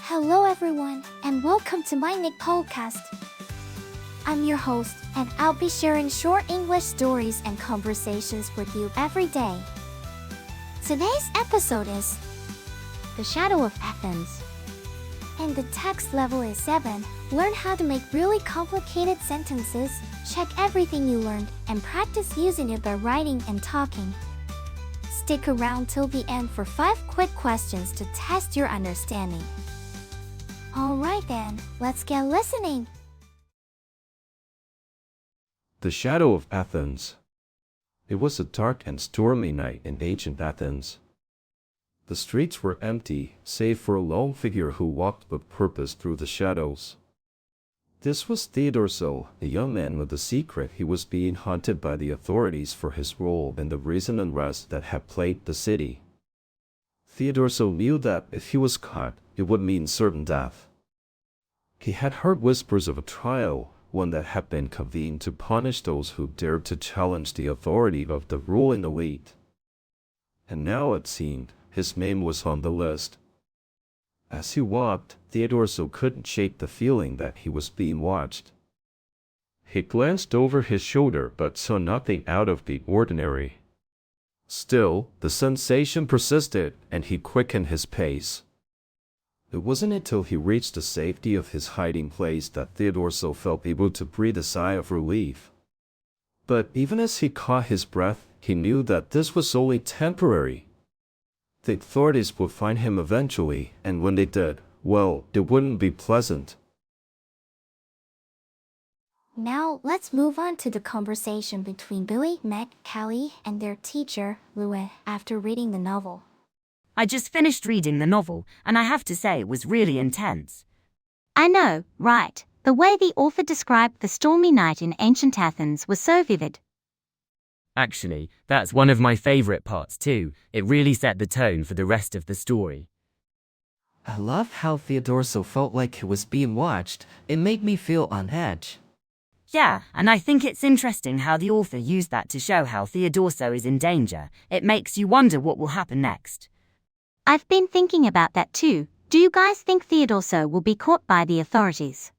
Hello everyone, and welcome to MyniQ podcast. I'm your host, and I'll be sharing short English stories and conversations with you every day. Today's episode is The Shadow of Athens. And the text level is 7. Learn how to make really complicated sentences, check everything you learned, and practice using it by writing and talking. Stick around till the end for 5 quick questions to test your understanding. Alright then, let's get listening. The Shadow of Athens. It was a dark and stormy night in ancient Athens. The streets were empty, save for a lone figure who walked with purpose through the shadows. This was Theodorso, a young man with a secret. He was being hunted by the authorities for his role in the recent unrest that had plagued the city. Theodorso knew that if he was caught, it would mean certain death. He had heard whispers of a trial, one that had been convened to punish those who dared to challenge the authority of the ruling elite. And now it seemed, his name was on the list. As he walked, Theodorso couldn't shake the feeling that he was being watched. He glanced over his shoulder but saw nothing out of the ordinary. Still, the sensation persisted, and he quickened his pace. It wasn't until he reached the safety of his hiding place that Theodorso felt able to breathe a sigh of relief. But even as he caught his breath, he knew that this was only temporary. The authorities would find him eventually, and when they did, well, it wouldn't be pleasant. Now, let's move on to the conversation between Billy, Meg, Callie, and their teacher, Louis, after reading the novel. I just finished reading the novel, and I have to say it was really intense. I know, right? The way the author described the stormy night in ancient Athens was so vivid. Actually, that's one of my favorite parts too. It really set the tone for the rest of the story. I love how Theodorso felt like he was being watched. It made me feel on edge. Yeah, and I think it's interesting how the author used that to show how Theodorso is in danger. It makes you wonder what will happen next. I've been thinking about that too. Do you guys think Theodorso will be caught by the authorities?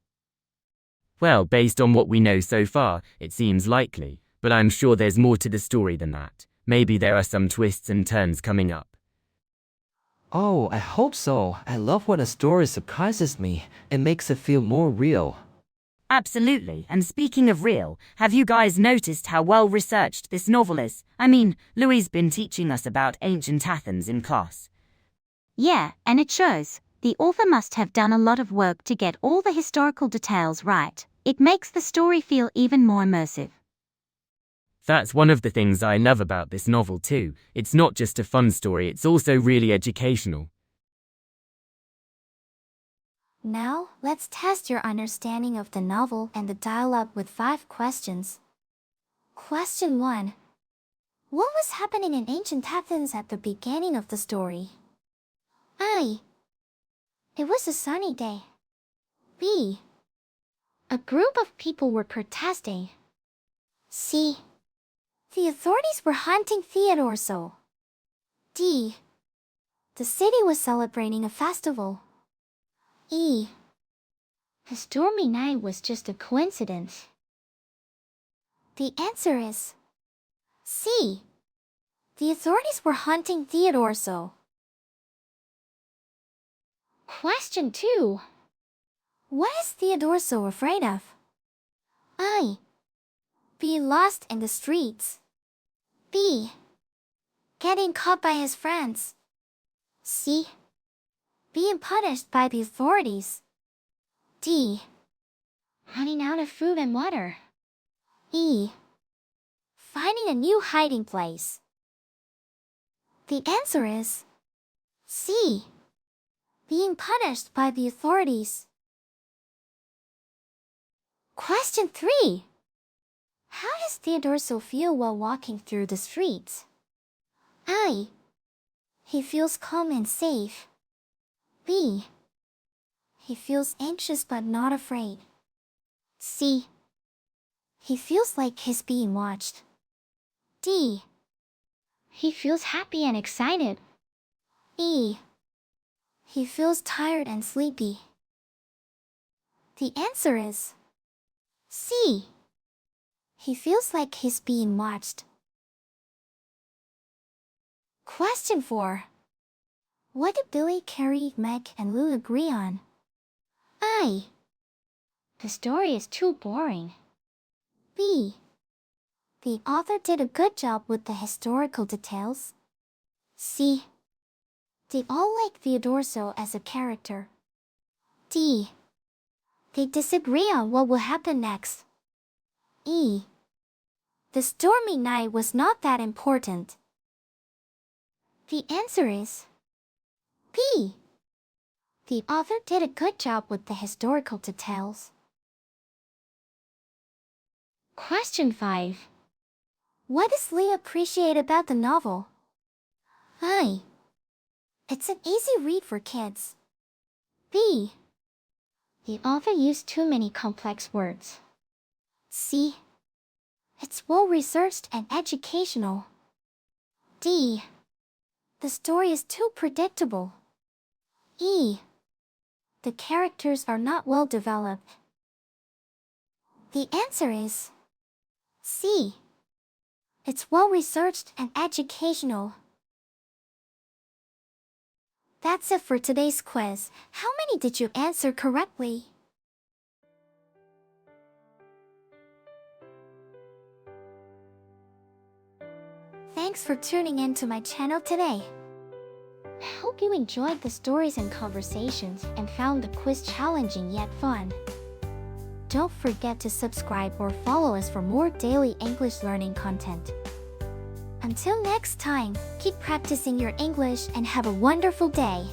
Well, based on what we know so far, it seems likely, but I'm sure there's more to the story than that. Maybe there are some twists and turns coming up. Oh, I hope so. I love when a story surprises me. It makes it feel more real. Absolutely, and speaking of real, have you guys noticed how well researched this novel is? I mean, Louis's been teaching us about ancient Athens in class. Yeah, and it shows. The author must have done a lot of work to get all the historical details right. It makes the story feel even more immersive. That's one of the things I love about this novel too. It's not just a fun story, it's also really educational. Now, let's test your understanding of the novel and the dialogue with 5 questions. Question 1. What was happening in ancient Athens at the beginning of the story? A. It was a sunny day. B. A group of people were protesting. C. The authorities were hunting Theodorso. D. The city was celebrating a festival. E. A stormy night was just a coincidence. The answer is C. The authorities were hunting Theodorso. Question 2. What is Theodorso afraid of? A. Being lost in the streets. B. Getting caught by his friends. C. Being punished by the authorities. D. Running out of food and water. E. Finding a new hiding place. The answer is C. Being punished by the authorities. Question 3. How does Theodorso feel while walking through the streets? A. He feels calm and safe. B. He feels anxious but not afraid. C. He feels like he's being watched. D. He feels happy and excited. E. He feels tired and sleepy. The answer is C. He feels like he's being watched. Question 4. What did Billy, Carrie, Meg, and Lou agree on? I. The story is too boring. B. The author did a good job with the historical details. C. They all like Theodorsio as a character. D. They disagree on what will happen next. E. The stormy night was not that important. The answer is B. The author did a good job with the historical details. Question 5. What does Lee appreciate about the novel? I. It's an easy read for kids. B. The author used too many complex words. C. It's well-researched and educational. D. The story is too predictable. E. The characters are not well developed. The answer is C. It's well-researched and educational. That's it for today's quiz. How many did you answer correctly? Thanks for tuning in to my channel today. I hope you enjoyed the stories and conversations and found the quiz challenging yet fun. Don't forget to subscribe or follow us for more daily English learning content. Until next time, keep practicing your English and have a wonderful day.